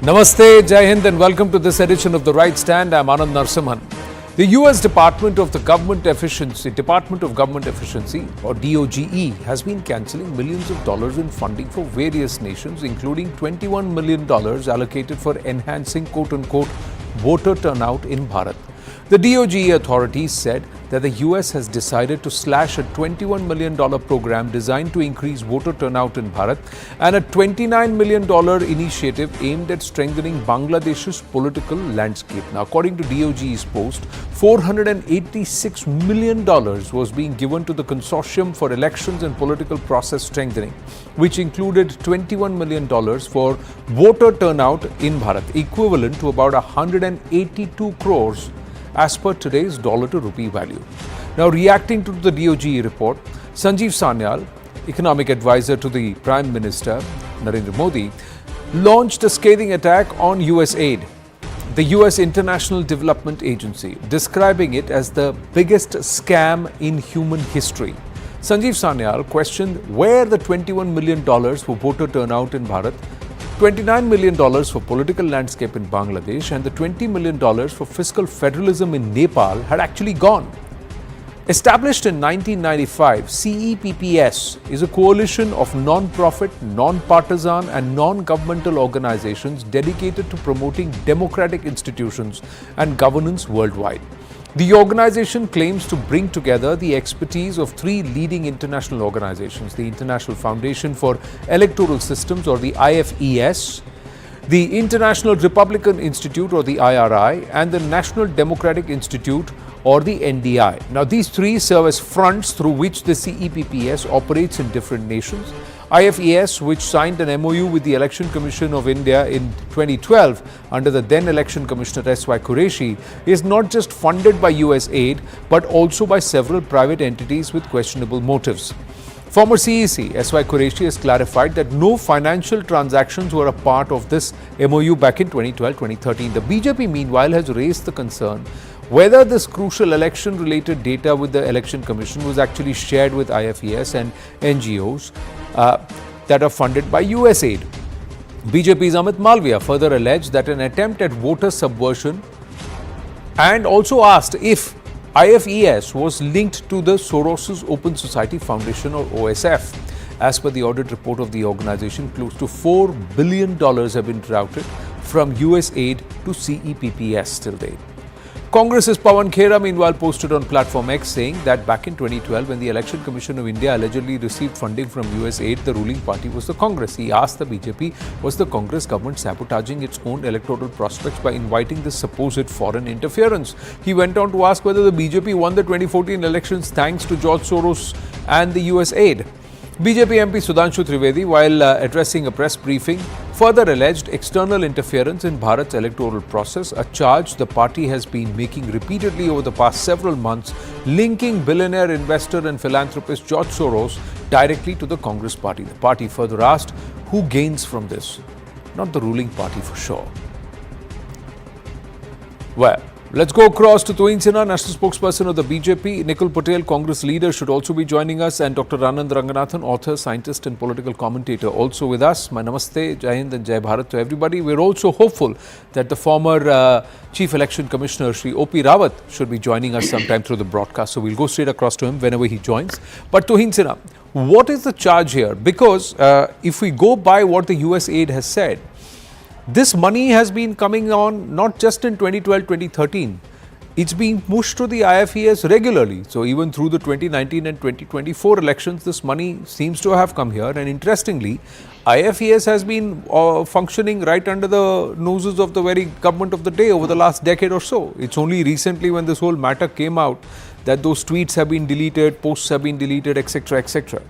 Namaste, Jai Hind, and welcome to this edition of The Right Stand. I'm Anand Narsimhan. The US Department of Government Efficiency, or DOGE, has been cancelling millions of dollars in funding for various nations, including $21 million allocated for enhancing quote-unquote voter turnout in Bharat. The DOGE authorities said that the US has decided to slash a $21 million program designed to increase voter turnout in Bharat and a $29 million initiative aimed at strengthening Bangladesh's political landscape. Now, according to DOGE's post, $486 million was being given to the Consortium for Elections and Political Process Strengthening, which included $21 million for voter turnout in Bharat, equivalent to about 182 crores as per today's dollar to rupee value. Now, reacting to the DOGE report, Sanjeev Sanyal, economic advisor to the Prime Minister Narendra Modi, launched a scathing attack on USAID, the US International Development Agency, describing it as the biggest scam in human history. Sanjeev Sanyal questioned where the $21 million for voter turnout in Bharat, $29 million for political landscape in Bangladesh, and the $20 million for fiscal federalism in Nepal had actually gone. Established in 1995, CEPPS is a coalition of non-profit, non-partisan and non-governmental organizations dedicated to promoting democratic institutions and governance worldwide. The organization claims to bring together the expertise of three leading international organizations: the International Foundation for Electoral Systems, or the IFES, the International Republican Institute, or the IRI, and the National Democratic Institute, or the NDI. Now, these three serve as fronts through which the CEPPS operates in different nations. IFES, which signed an MOU with the Election Commission of India in 2012 under the then Election Commissioner S.Y. Qureshi, is not just funded by USAID but also by several private entities with questionable motives. Former CEC S.Y. Qureshi has clarified that no financial transactions were a part of this MOU back in 2012-2013. The BJP, meanwhile, has raised the concern whether this crucial election-related data with the Election Commission was actually shared with IFES and NGOs that are funded by USAID. BJP's Amit Malviya further alleged that an attempt at voter subversion, and also asked if IFES was linked to the Soros's Open Society Foundation, or OSF. As per the audit report of the organization, close to $4 billion have been routed from USAID to CEPPS till date. Congress's Pawan Khera, meanwhile, posted on Platform X saying that back in 2012, when the Election Commission of India allegedly received funding from USAID, the ruling party was the Congress. He asked the BJP, was the Congress government sabotaging its own electoral prospects by inviting this supposed foreign interference? He went on to ask whether the BJP won the 2014 elections thanks to George Soros and the USAID. BJP MP Sudhanshu Trivedi, while addressing a press briefing, further alleged external interference in Bharat's electoral process, a charge the party has been making repeatedly over the past several months, linking billionaire investor and philanthropist George Soros directly to the Congress party. The party further asked, who gains from this? Not the ruling party for sure. Well, let's go across to Tuhin Sinha, national spokesperson of the BJP. Nikul Patel, Congress leader, should also be joining us, and Dr. Anand Ranganathan, author, scientist and political commentator, also with us. My namaste, Jai Hind and Jai Bharat to everybody. We're also hopeful that the former Chief Election Commissioner, Shri O.P. Rawat, should be joining us sometime through the broadcast. So we'll go straight across to him whenever he joins. But Tuhin Sinha, what is the charge here? Because if we go by what the USAID has said, this money has been coming on not just in 2012-2013. It's being pushed to the IFES regularly. So even through the 2019 and 2024 elections, this money seems to have come here. And interestingly, IFES has been functioning right under the noses of the very government of the day over the last decade or so. It's only recently, when this whole matter came out, that those tweets have been deleted, posts have been deleted, etc., etc.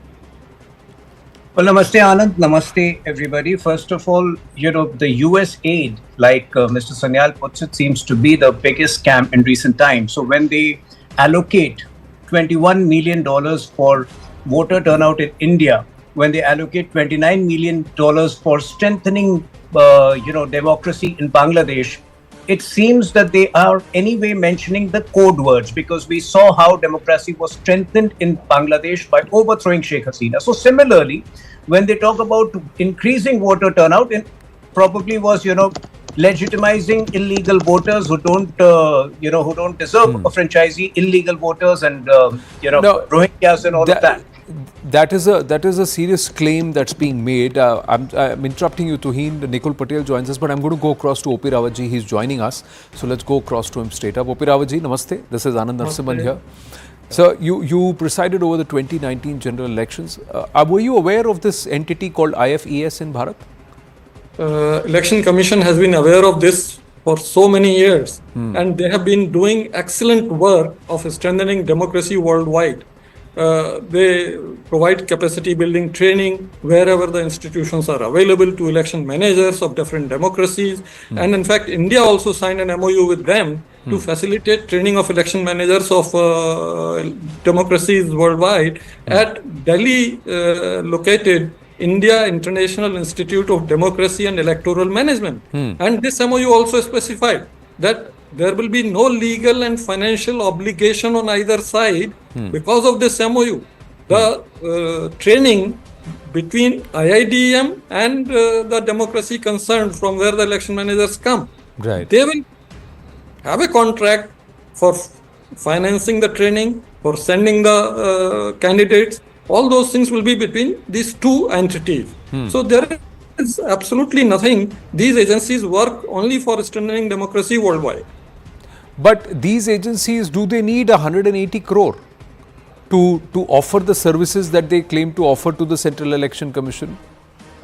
Well, namaste Anand, namaste everybody. First of all, the US aid, like Mr. Sanyal puts it, seems to be the biggest scam in recent times. So when they allocate $21 million for voter turnout in India, when they allocate $29 million for strengthening, democracy in Bangladesh, it seems that they are anyway mentioning the code words, because we saw how democracy was strengthened in Bangladesh by overthrowing Sheikh Hasina. So similarly, when they talk about increasing voter turnout in probably was, legitimizing illegal voters who don't, who don't deserve a franchisee, illegal voters, and No, Rohingyas and all of that. That is a serious claim that's being made. I'm interrupting you, Tuhin. Nikul Patel joins us, but I'm going to go across to O.P. Rawatji. He's joining us, so let's go across to him straight up. O.P. Rawatji, namaste. This is Anand Narasimhan here. So you presided over the 2019 general elections. Were you aware of this entity called IFES in Bharat? Election Commission has been aware of this for so many years, and they have been doing excellent work of strengthening democracy worldwide. They provide capacity building training wherever the institutions are available to election managers of different democracies. And in fact, India also signed an MOU with them to facilitate training of election managers of democracies worldwide at Delhi located India International Institute of Democracy and Electoral Management. And this MOU also specified that there will be no legal and financial obligation on either side because of this MOU. The training between IIDM and the democracy concerned from where the election managers come, Right. they will have a contract for financing the training, for sending the candidates. All those things will be between these two entities. So there is absolutely nothing. These agencies work only for strengthening democracy worldwide. But these agencies, do they need 180 crore to offer the services that they claim to offer to the Central Election Commission?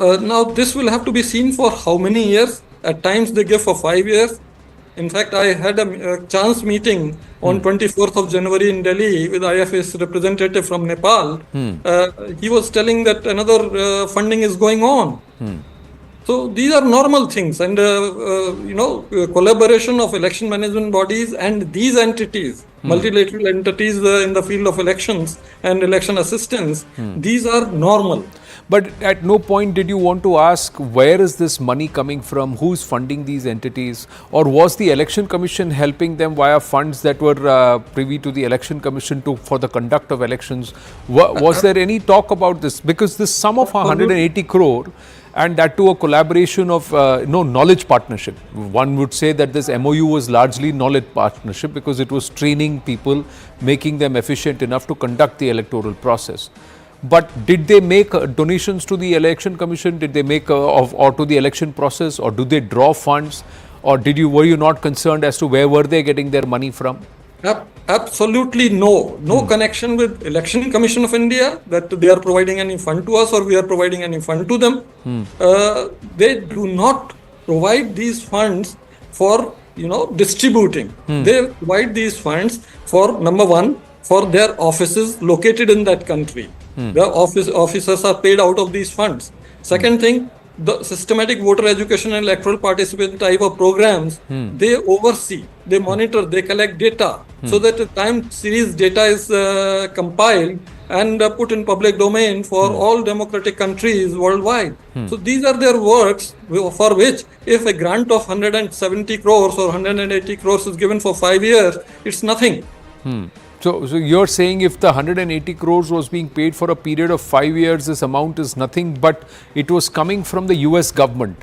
Now, this will have to be seen for how many years. At times, they give for 5 years. In fact, I had a chance meeting on 24th of January in Delhi with IFS representative from Nepal. He was telling that another funding is going on. So these are normal things, and collaboration of election management bodies and these entities, multilateral entities in the field of elections and election assistance, these are normal. But at no point did you want to ask, where is this money coming from? Who's funding these entities? Or was the Election Commission helping them via funds that were privy to the Election Commission for the conduct of elections? Was there any talk about this? Because this sum of 180 crore, and that to a collaboration of knowledge partnership. One would say that this MOU was largely knowledge partnership because it was training people, making them efficient enough to conduct the electoral process. But did they make donations to the Election Commission? Did they make or to the election process, or do they draw funds, or were you not concerned as to where were they getting their money from? Absolutely no connection with Election Commission of India that they are providing any fund to us or we are providing any fund to them. They do not provide these funds for distributing. They provide these funds for, number one, for their offices located in that country. The officers are paid out of these funds. Second thing, the systematic voter education and electoral participation type of programs, they oversee, they monitor, they collect data so that the time series data is compiled and put in public domain for all democratic countries worldwide. So these are their works for which if a grant of 170 crores or 180 crores is given for 5 years, it's nothing. So you're saying if the 180 crores was being paid for a period of 5 years, this amount is nothing, but it was coming from the US government.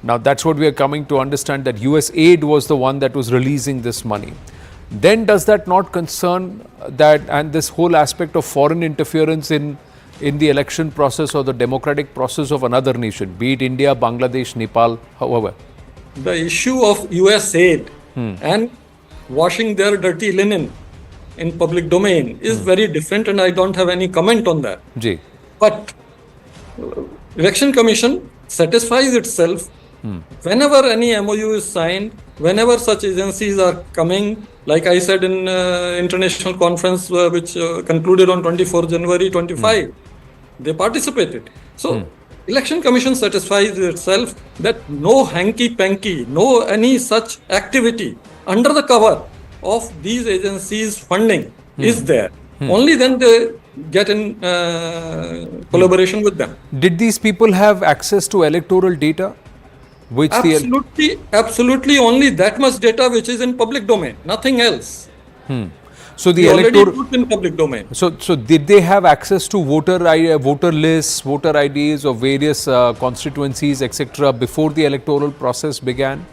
Now that's what we are coming to understand, that USAID was the one that was releasing this money. Then does that not concern that, and this whole aspect of foreign interference in the election process or the democratic process of another nation, be it India, Bangladesh, Nepal, however? The issue of USAID and washing their dirty linen in public domain is very different, and I don't have any comment on that. Ji. But Election Commission satisfies itself whenever any MOU is signed, whenever such agencies are coming, like I said in international conference which concluded on 24 January 25, they participated. So Election Commission satisfies itself that no hanky-panky, no any such activity under the cover of these agencies' funding is there. Only then they get in collaboration with them. Did these people have access to electoral data? Which absolutely only that much data which is in public domain, nothing else. So the We already electoral. put in public domain. So did they have access to voter lists, voter IDs of various constituencies, etc., before the electoral process began?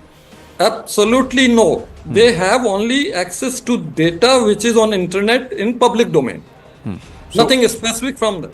Absolutely no. They have only access to data which is on internet in public domain. Nothing specific from that.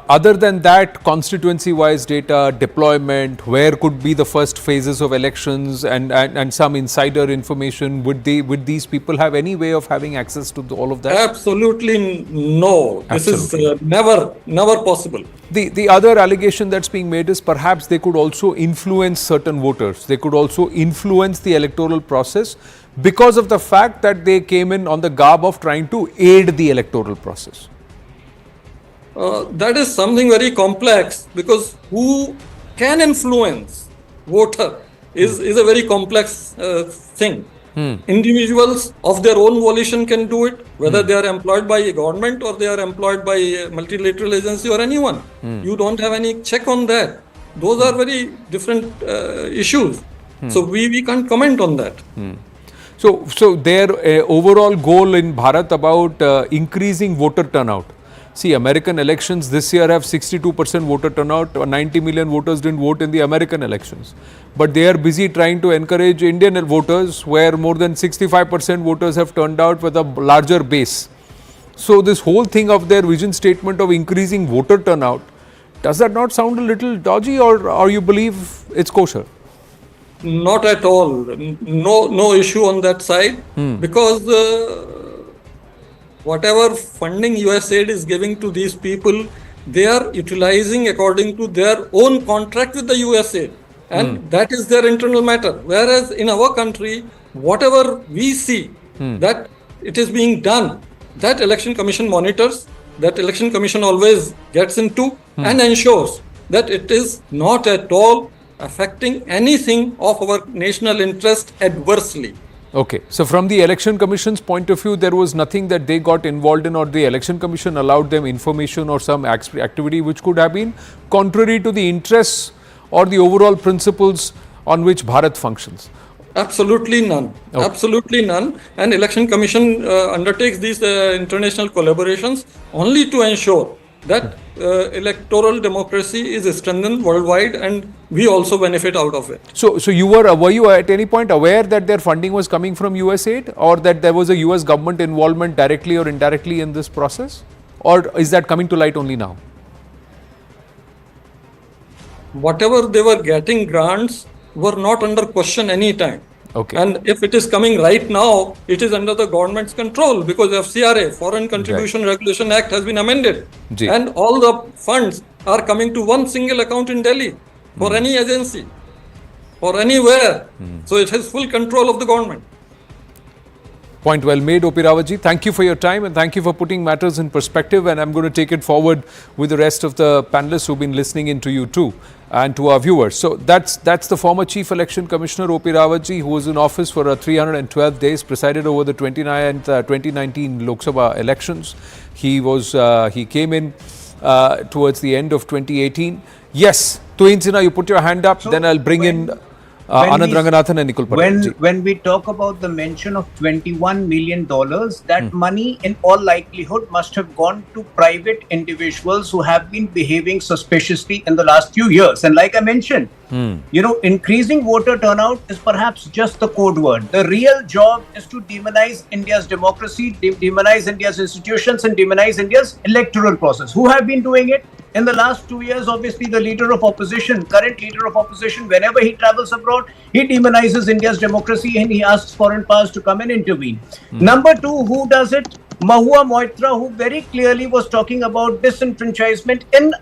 Other than that, constituency-wise data, deployment, where could be the first phases of elections, and some insider information, would these people have any way of having access to all of that? Absolutely no. This is never possible. The other allegation that's being made is perhaps they could also influence certain voters. They could also influence the electoral process because of the fact that they came in on the garb of trying to aid the electoral process. That is something very complex, because who can influence voter is a very complex thing. Individuals of their own volition can do it, whether they are employed by a government or they are employed by a multilateral agency or anyone. You don't have any check on that. Those are very different issues. So we can't comment on that. So their overall goal in Bharat about increasing voter turnout. See, American elections this year have 62% voter turnout. 90 million voters didn't vote in the American elections. But they are busy trying to encourage Indian voters, where more than 65% voters have turned out with a larger base. So this whole thing of their vision statement of increasing voter turnout, does that not sound a little dodgy, or you believe it's kosher? Not at all. No issue on that side, because whatever funding USAID is giving to these people, they are utilizing according to their own contract with the USAID, and that is their internal matter. Whereas in our country, whatever we see that it is being done, that election commission monitors, that election commission always gets into and ensures that it is not at all affecting anything of our national interest adversely. Okay, so from the Election Commission's point of view, there was nothing that they got involved in, or the Election Commission allowed them information or some activity which could have been contrary to the interests or the overall principles on which Bharat functions. Absolutely none. Okay. Absolutely none. And Election Commission undertakes these international collaborations only to ensure that electoral democracy is strengthened worldwide, and we also benefit out of it. So were you at any point aware that their funding was coming from USAID, or that there was a US government involvement directly or indirectly in this process? Or is that coming to light only now? Whatever they were getting grants were not under question any time. Okay. And if it is coming right now, it is under the government's control, because FCRA, Foreign Contribution Regulation Act, has been amended. And all the funds are coming to one single account in Delhi for any agency or anywhere. So it has full control of the government. Point well made, O.P. Rawatji. Thank you for your time, and thank you for putting matters in perspective. And I'm going to take it forward with the rest of the panelists who've been listening in to you too, and to our viewers. So that's the former Chief Election Commissioner O.P. Rawatji, who was in office for 312 days, presided over the 2019 Lok Sabha elections. He came in towards the end of 2018. Yes, Tuinsina, you put your hand up, then I'll bring in Anand Ranganathan and Nikul Patel. When we talk about the mention of $21 million, that money in all likelihood must have gone to private individuals who have been behaving suspiciously in the last few years. And like I mentioned, increasing voter turnout is perhaps just the code word. The real job is to demonize India's democracy, demonize India's institutions, and demonize India's electoral process. Who have been doing it? In the last 2 years, obviously, the current leader of opposition, whenever he travels abroad, he demonizes India's democracy and he asks foreign powers to come and intervene. Number two, who does it? Mahua Moitra, who very clearly was talking about disenfranchisement in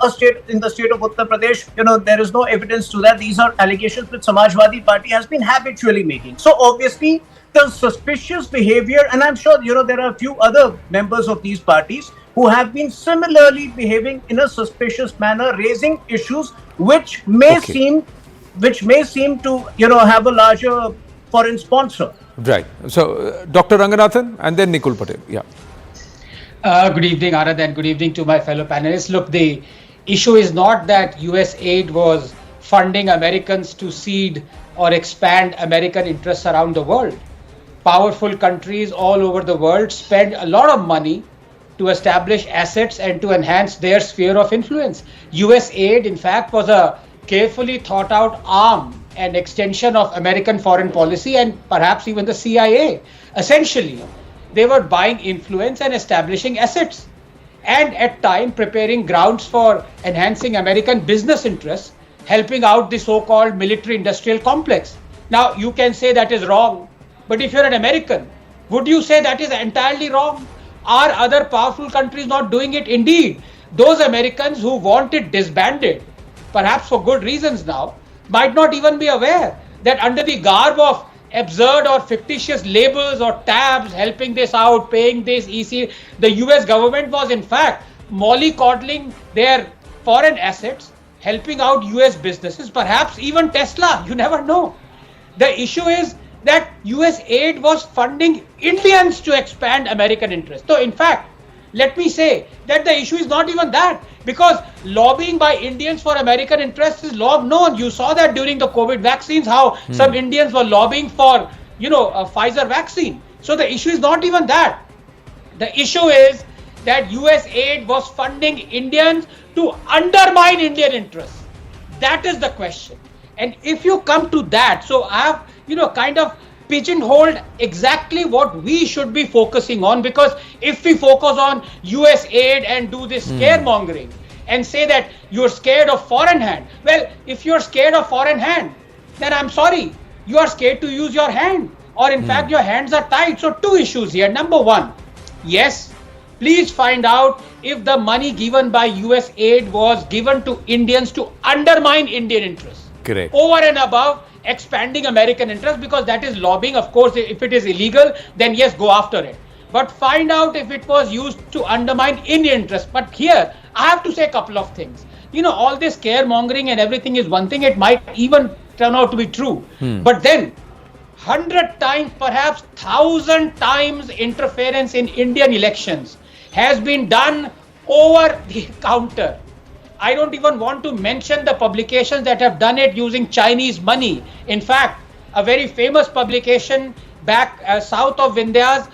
the state of Uttar Pradesh. There is no evidence to that. These are allegations which Samajwadi Party has been habitually making. So obviously, the suspicious behavior, and I'm sure, there are a few other members of these parties who have been similarly behaving in a suspicious manner, raising issues which may seem to have a larger foreign sponsor. Right. So Dr. Ranganathan and then Nikul Patel. Yeah. Good evening, Anand, and good evening to my fellow panelists. Look, the issue is not that USAID was funding Americans to seed or expand American interests around the world. powerful countries all over the world spend a lot of money to establish assets and to enhance their sphere of influence. USAID, in fact, was a carefully thought out arm and extension of American foreign policy and perhaps even the CIA. Essentially, they were buying influence and establishing assets, and at time preparing grounds for enhancing American business interests, helping out the so-called military-industrial complex. Now, you can say that is wrong, but if you're an American, would you say that is entirely wrong? Are other powerful countries not doing it? Indeed, those Americans who want it disbanded, perhaps for good reasons now, might not even be aware that under the garb of absurd or fictitious labels or tabs, helping this out, paying this EC, the US government was in fact mollycoddling their foreign assets, helping out US businesses, perhaps even Tesla, you never know. The issue is that US aid was funding Indians to expand American interests. So in fact, let me say that the issue is not even that, because lobbying by Indians for American interests is long known. You saw that during the COVID vaccines, how some Indians were lobbying for, a Pfizer vaccine. So the issue is not even that. The issue is that US aid was funding Indians to undermine Indian interests. That is the question. And if you come to that, so I have, kind of pigeonholed exactly what we should be focusing on, because if we focus on US aid and do this scaremongering and say that you're scared of foreign hand, well, if you're scared of foreign hand, then I'm sorry, you are scared to use your hand, or in fact your hands are tied. So two issues here. Number one, yes, please find out if the money given by US aid was given to Indians to undermine Indian interests. Correct. Over and above expanding American interests, because that is lobbying. Of course, if it is illegal, then yes, go after it. But find out if it was used to undermine Indian interests. But here, I have to say a couple of things. All this scaremongering and everything is one thing. It might even turn out to be true. But then, 100 times, perhaps 1,000 times interference in Indian elections has been done over the counter. I don't even want to mention the publications that have done it using Chinese money. In fact, a very famous publication back south of Vindhyas,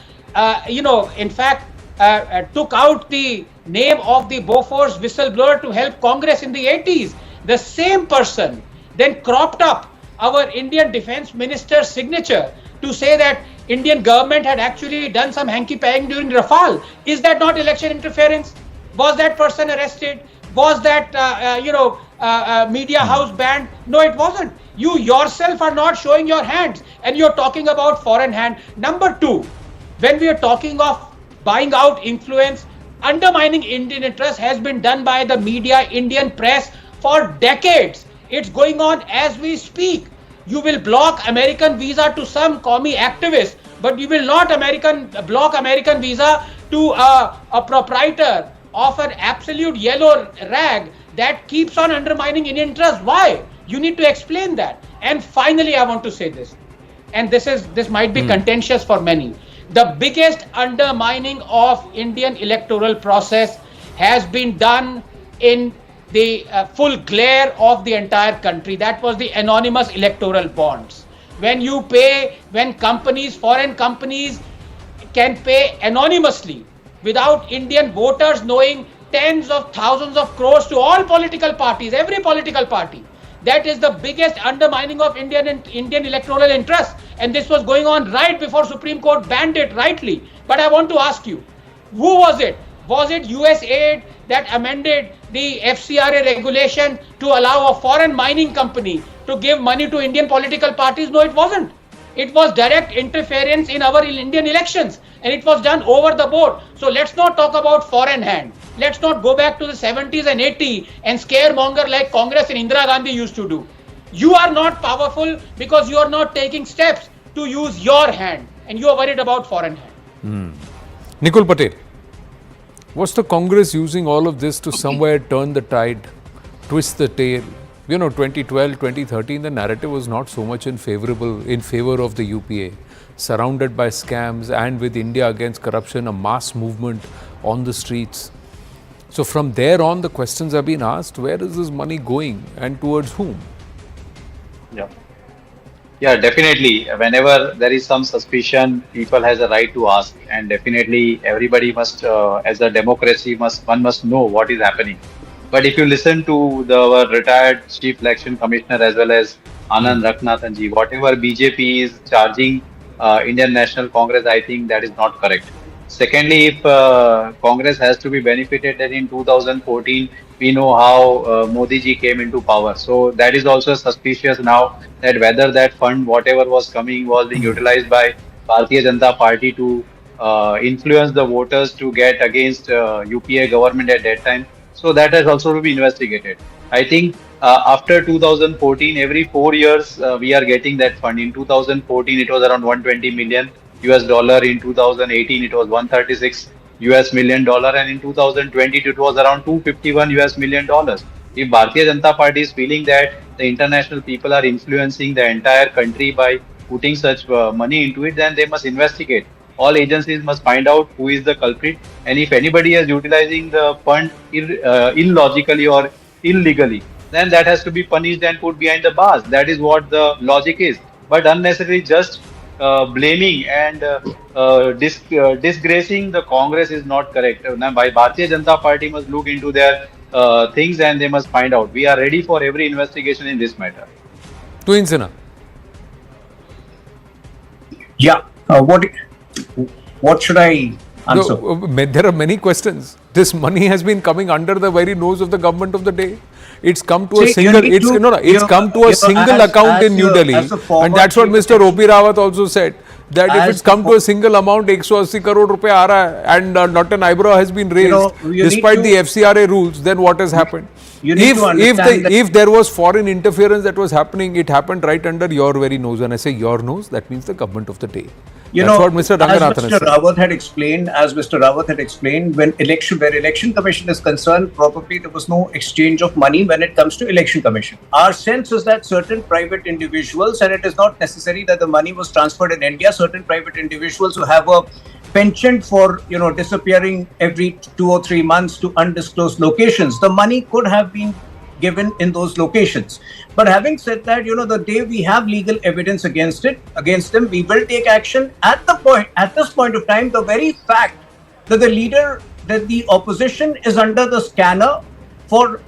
took out the name of the Bofors whistleblower to help Congress in the 80s. The same person then cropped up our Indian defense minister's signature to say that Indian government had actually done some hanky-panky during Rafale. Is that not election interference? Was that person arrested? Was that, media house banned? No, it wasn't. You yourself are not showing your hands, and you're talking about foreign hand. Number two, when we are talking of buying out influence, undermining Indian interests has been done by the media, Indian press for decades. It's going on as we speak. You will block American visa to some commie activist, but you will not block American visa to a proprietor of an absolute yellow rag that keeps on undermining Indian interests. Why? You need to explain that. And finally, I want to say this, and this might be contentious for many. The biggest undermining of Indian electoral process has been done in the full glare of the entire country. That was the anonymous electoral bonds. When foreign companies can pay anonymously without Indian voters knowing tens of thousands of crores to all political parties, every political party. That is the biggest undermining of Indian electoral interest. And this was going on right before Supreme Court banned it rightly. But I want to ask you, who was it? Was it USAID that amended the FCRA regulation to allow a foreign mining company to give money to Indian political parties? No, it wasn't. It was direct interference in our Indian elections, and it was done over the board. So let's not talk about foreign hand. Let's not go back to the 70s and 80s and scaremonger like Congress and Indira Gandhi used to do. You are not powerful because you are not taking steps to use your hand, and you are worried about foreign hand. Nikul Patel, was the Congress using all of this to somewhere turn the tide, twist the tail? 2012, 2013, the narrative was not so much in favor of the UPA, surrounded by scams, and with India against corruption, a mass movement on the streets. So from there on, the questions have been asked, where is this money going and towards whom? Yeah. Yeah, definitely. Whenever there is some suspicion, people has a right to ask, and definitely everybody must, as a democracy, one must know what is happening. But if you listen to our retired Chief Election Commissioner as well as Anand Rakhnathan ji, whatever BJP is charging Indian National Congress, I think that is not correct. Secondly, if Congress has to be benefited, then in 2014 we know how Modi ji came into power. So that is also suspicious now, that whether that fund, whatever was coming, was being utilized by Bharatiya Janata Party to influence the voters to get against UPA government at that time. So that has also to be investigated. I think after 2014, every 4 years we are getting that fund. In 2014, it was around 120 million US dollar. In 2018, it was 136 US million dollar, and in 2020, it was around 251 US million dollars. If Bharatiya Janata Party is feeling that the international people are influencing the entire country by putting such money into it, then they must investigate. All agencies must find out who is the culprit, and if anybody is utilizing the fund illogically or illegally, then that has to be punished and put behind the bars. That is what the logic is. But unnecessarily just blaming and disgracing the Congress is not correct. Now, by Bharatiya Janata Party must look into their things, and they must find out. We are ready for every investigation in this matter. Twin Sinha. Yeah. What should I answer? There are many questions. This money has been coming under the very nose of the government of the day. It's come to a single. It's come to a single account in New Delhi, and that's what Mr. O.P. Rawat also said. That if it's come to a single amount, 180 crore रुपए आ रहा है, and not an eyebrow has been raised, despite the FCRA rules, then what has happened? If there was foreign interference that was happening, it happened right under your very nose. And I say your nose, that means the government of the day. That's what Mr. Ranganathan Mr. Rawat had explained, where election commission is concerned, probably there was no exchange of money when it comes to election commission. Our sense is that certain private individuals, and it is not necessary that the money was transferred in India, certain private individuals who have a penchant for disappearing every 2 or 3 months to undisclosed locations, the money could have been given in those locations. But having said that, the day we have legal evidence against them, we will take action. At this point of time, the very fact that the opposition is under the scanner for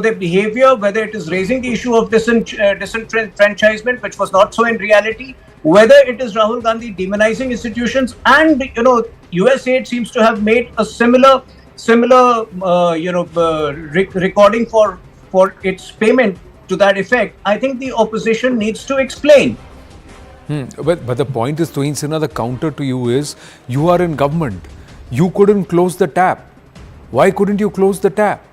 their behavior, whether it is raising the issue of disenfranchisement, which was not so in reality, whether it is Rahul Gandhi demonizing institutions, and USAID seems to have made a similar recording for its payment to that effect. I think the opposition needs to explain. But the point is, Twin Sinha, the counter to you is, you are in government. You couldn't close the tap. Why couldn't you close the tap?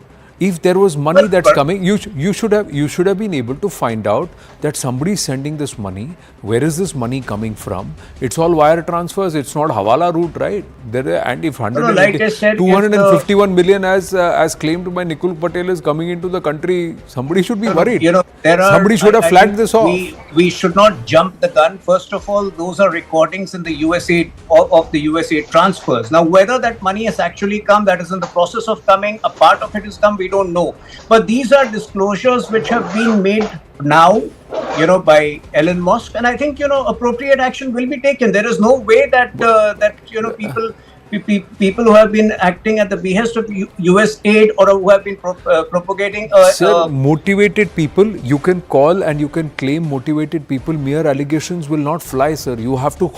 If there was money that's coming, you should have been able to find out that somebody is sending this money. Where is this money coming from? It's all wire transfers. It's not hawala route, right? And if 251 million as claimed by Nikul Patel is coming into the country, somebody should be worried. Somebody should have flagged this off. We should not jump the gun. First of all, those are recordings in the USAID of the USAID transfers. Now, whether that money has actually come, that is in the process of coming. A part of it has come. We don't know. But these are disclosures which have been made now, by Elon Musk, and I think appropriate action will be taken. There is no way that people who have been acting at the behest of USAID or who have been propagating. Sir, motivated people, you can call and you can claim motivated people. Mere allegations will not fly, sir. You have to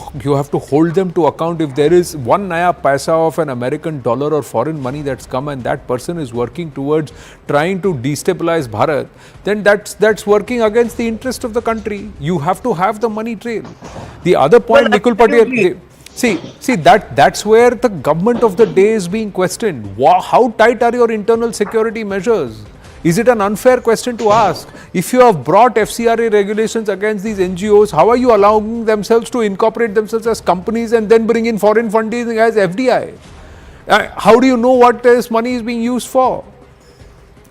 hold them to account. If there is one naya paisa of an American dollar or foreign money that's come and that person is working towards trying to destabilize Bharat, then that's working against the interest of the country. You have to have the money trail. The other point, Nikul Patel. See, that's where the government of the day is being questioned. How tight are your internal security measures? Is it an unfair question to ask? If you have brought FCRA regulations against these NGOs, how are you allowing themselves to incorporate themselves as companies and then bring in foreign funding as FDI? How do you know what this money is being used for?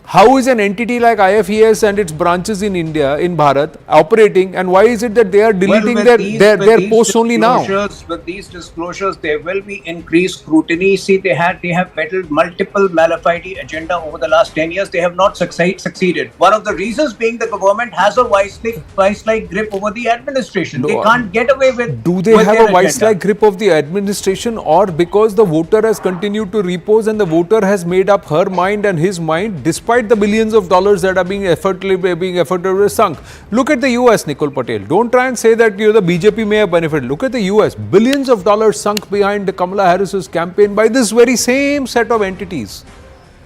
How is an entity like IFES and its branches in India, in Bharat, operating, and why is it that they are deleting their posts only now? With these disclosures, there will be increased scrutiny. See, they have peddled multiple malafide agenda over the last 10 years. They have not succeeded. One of the reasons being the government has a vice-like grip over the administration. They can't get away with. Do they have a vice-like grip of the administration, or because the voter has continued to repose and the voter has made up her mind and his mind despite the billions of dollars that are being effortlessly sunk? Look at the US, Nikul Patel. Don't try and say that the BJP may have benefited. Look at the US. Billions of dollars sunk behind Kamala Harris's campaign by this very same set of entities.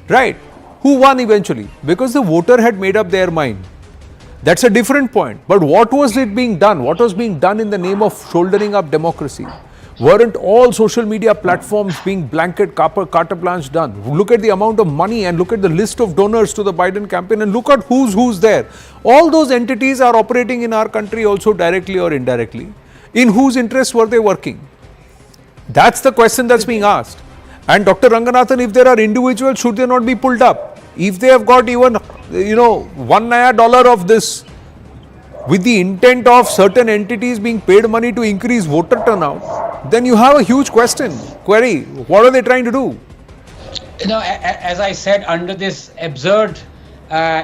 Right? Who won eventually? Because the voter had made up their mind. That's a different point. But what was it being done? What was being done in the name of shouldering up democracy? Weren't all social media platforms being blanket carte blanche done? Look at the amount of money and look at the list of donors to the Biden campaign and look at who's there. All those entities are operating in our country also directly or indirectly. In whose interests were they working? That's the question that's being asked. And Dr. Ranganathan, if there are individuals, should they not be pulled up? If they have got even, $1 of this, with the intent of certain entities being paid money to increase voter turnout, then you have a huge query. What are they trying to do? As I said, under this absurd,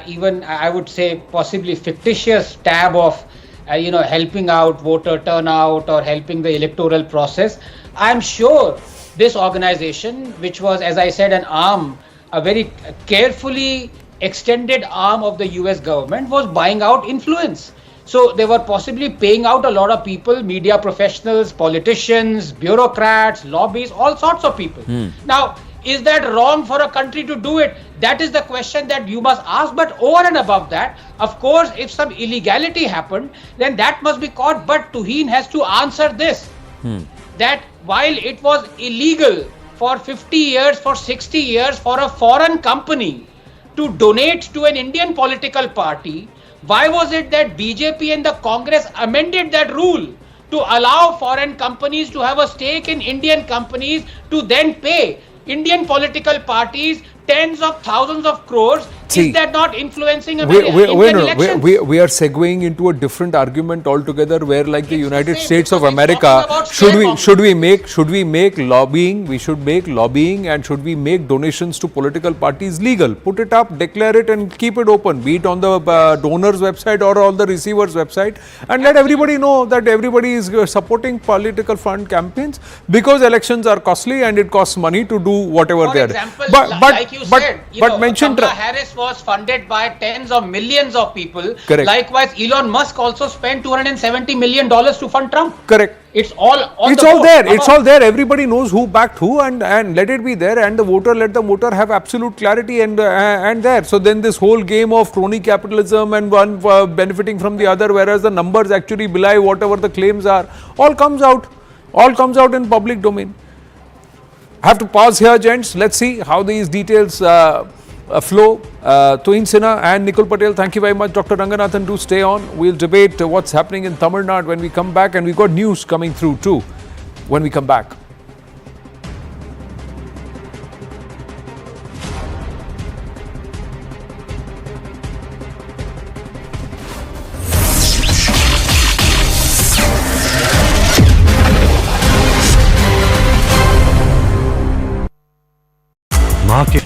even I would say possibly fictitious tab of, helping out voter turnout or helping the electoral process, I'm sure this organization, which was, as I said, an arm, a very carefully extended arm of the US government, was buying out influence. So they were possibly paying out a lot of people, media professionals, politicians, bureaucrats, lobbyists, all sorts of people. Now, is that wrong for a country to do it? That is the question that you must ask. But over and above that, of course, if some illegality happened, then that must be caught. But Tuhin has to answer this, that while it was illegal for 50 years, for 60 years, for a foreign company to donate to an Indian political party, why was it that BJP and the Congress amended that rule to allow foreign companies to have a stake in Indian companies to then pay Indian political parties tens of thousands of crores? Is that not influencing Indian elections? We are segueing into a different argument altogether, where like the United States of America, should we make lobbying? We should make lobbying, and should we make donations to political parties legal? Put it up, declare it, and keep it open, be it on the donor's website or on the receiver's website, and let everybody know that everybody is supporting political fund campaigns, because elections are costly and it costs money to do whatever they are. But Kamala Harris was funded by tens of millions of people. Correct. Likewise, Elon Musk also spent $270 million to fund Trump. Correct. It's all on it's the all board. there. It's all there. Everybody knows who backed who, and let it be there. And let the voter have absolute clarity and there. So then this whole game of crony capitalism and one benefiting from the other, whereas the numbers actually belie whatever the claims are, all comes out in public domain. I have to pause here, gents. Let's see how these details flow. Tuhin Sinha and Nikul Patel, thank you very much. Dr. Ranganathan, do stay on. We'll debate what's happening in Tamil Nadu when we come back, and we've got news coming through too when we come back. Market.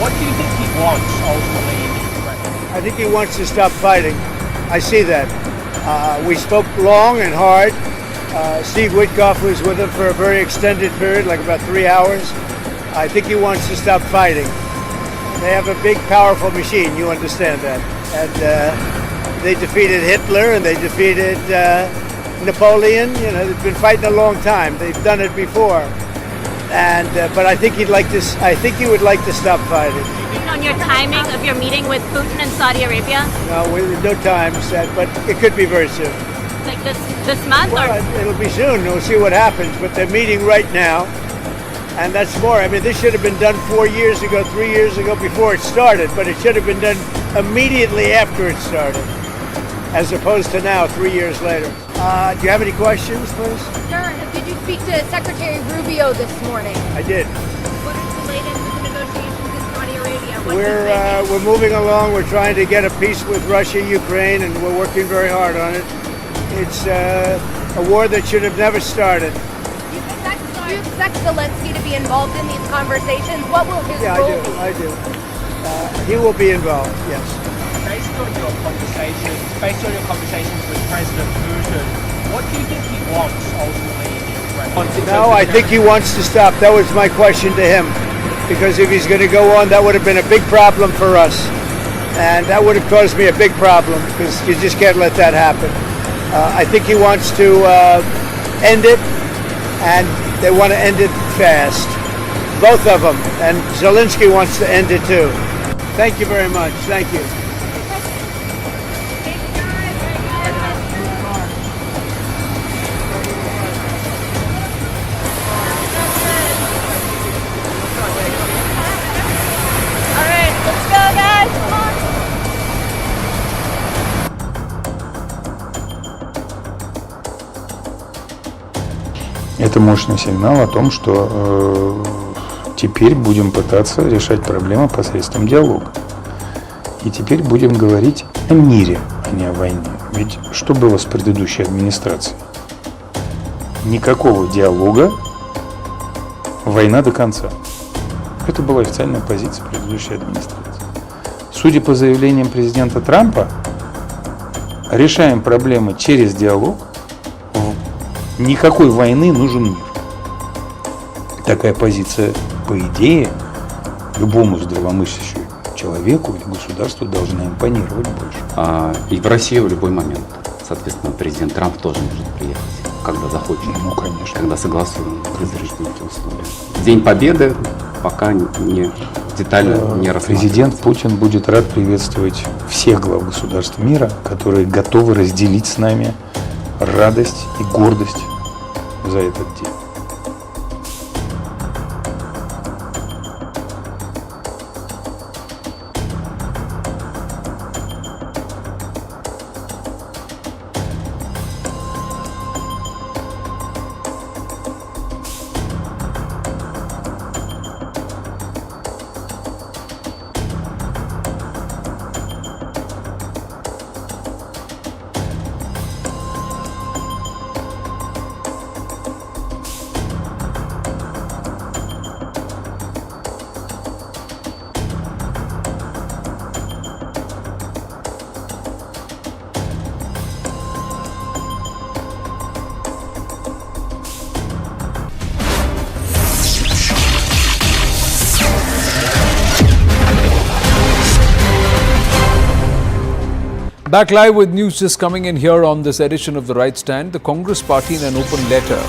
What do you think he wants ultimately in Ukraine? I think he wants to stop fighting. I see that. We spoke long and hard. Steve Witkoff was with him for a very extended period, like about 3 hours. I think he wants to stop fighting. They have a big, powerful machine. You understand that. And they defeated Hitler and they defeated Napoleon. You know, they've been fighting a long time. They've done it before. And but I think he'd like to. I think he would like to stop fighting. On your timing of your meeting with Putin in Saudi Arabia? No, no time set, but it could be very soon. Like this month, well, or it'll be soon. We'll see what happens. But they're meeting right now, and that's more. I mean, this should have been done 4 years ago, 3 years ago, before it started. But it should have been done immediately after it started, as opposed to now, 3 years later. Do you have any questions, please? Sure. Did you speak to Secretary Rubio this morning? I did. What is the latest with the negotiations in Saudi Arabia? We're moving along. We're trying to get a peace with Russia, Ukraine, and we're working very hard on it. It's a war that should have never started. Do you expect Zelensky to be involved in these conversations? What will his role be? I do. He will be involved, yes. Based on your conversations with President Putin, what do you think he wants ultimately in Ukraine? No, I think he wants to stop. That was my question to him. Because if he's going to go on, that would have been a big problem for us. And that would have caused me a big problem because you just can't let that happen. I think he wants to end it, and they want to end it fast. Both of them. And Zelensky wants to end it too. Thank you very much. Thank you. Это мощный сигнал о том, что теперь будем пытаться решать проблемы посредством диалога. И теперь будем говорить о мире, а не о войне. Ведь что было с предыдущей администрацией? Никакого диалога, война до конца. Это была официальная позиция предыдущей администрации. Судя по заявлениям президента Трампа, решаем проблемы через диалог. Никакой войны, нужен мир. Такая позиция, по идее, любому здравомыслящему человеку или государству должна импонировать больше. И в Россию в любой момент. Соответственно, президент Трамп тоже может приехать, когда захочет. Ну, конечно. Когда согласуем разрешительные условия. День Победы пока не детально не рассматривается. Президент Путин будет рад приветствовать всех глав государств мира, которые готовы разделить с нами радость и гордость за этот день. Back live with news just coming in here on this edition of The Right Stand. The Congress Party in an open letter.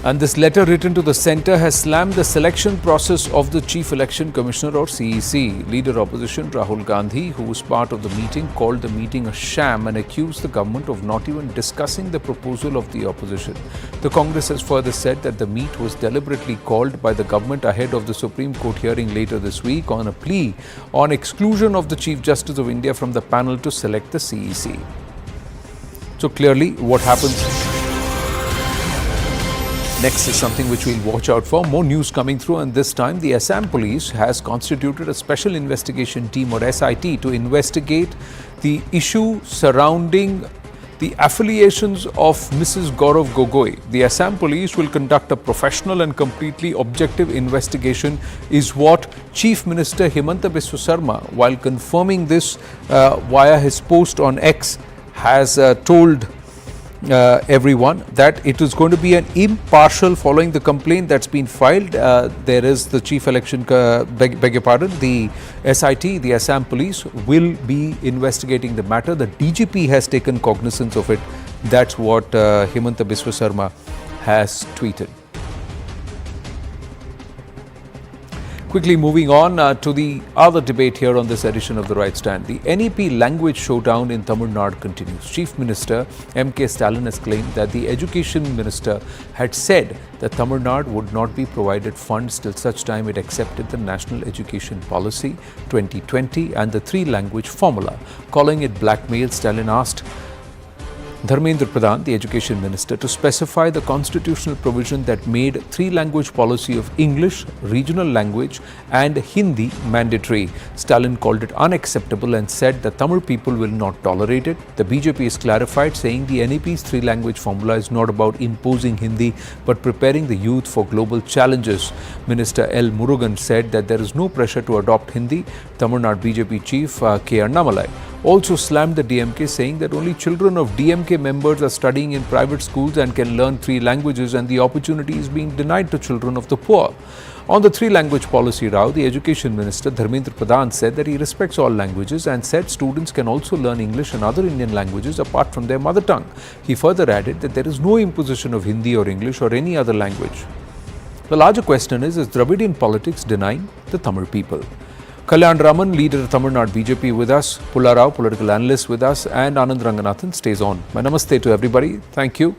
And this letter written to the centre has slammed the selection process of the Chief Election Commissioner or CEC. Leader Opposition Rahul Gandhi, who was part of the meeting, called the meeting a sham and accused the government of not even discussing the proposal of the opposition. The Congress has further said that the meet was deliberately called by the government ahead of the Supreme Court hearing later this week on a plea on exclusion of the Chief Justice of India from the panel to select the CEC. So clearly, what happens next is something which we'll watch out for. More news coming through, and this time the Assam Police has constituted a special investigation team or SIT to investigate the issue surrounding the affiliations of Mrs. Gaurav Gogoi. The Assam Police will conduct a professional and completely objective investigation, is what Chief Minister Himanta Biswa Sarma, while confirming this via his post on X, has told everyone that it is going to be an impartial following the complaint that's been filed. There is the chief election, beg your pardon, the SIT, the Assam police will be investigating the matter. The DGP has taken cognizance of it. That's what Himanta Biswa Sarma has tweeted. Quickly moving on to the other debate here on this edition of The Right Stand. The NEP language showdown in Tamil Nadu continues. Chief Minister M.K. Stalin has claimed that the Education Minister had said that Tamil Nadu would not be provided funds till such time it accepted the National Education Policy 2020 and the three-language formula. Calling it blackmail, Stalin asked Dharmendra Pradhan, the Education Minister, to specify the constitutional provision that made three-language policy of English, regional language and Hindi mandatory. Stalin called it unacceptable and said the Tamil people will not tolerate it. The BJP is clarified, saying the NEP's three-language formula is not about imposing Hindi but preparing the youth for global challenges. Minister L. Murugan said that there is no pressure to adopt Hindi. Tamil Nadu BJP chief K. Annamalai also slammed the DMK, saying that only children of DMK members are studying in private schools and can learn three languages, and the opportunity is being denied to children of the poor. On the three-language policy row, the Education Minister Dharmendra Pradhan said that he respects all languages and said students can also learn English and other Indian languages apart from their mother tongue. He further added that there is no imposition of Hindi or English or any other language. The larger question is Dravidian politics denying the Tamil people? Kalyan Raman, leader of Tamil Nadu BJP with us, Pulla Rao, political analyst with us, and Anand Ranganathan stays on. My namaste to everybody. Thank you.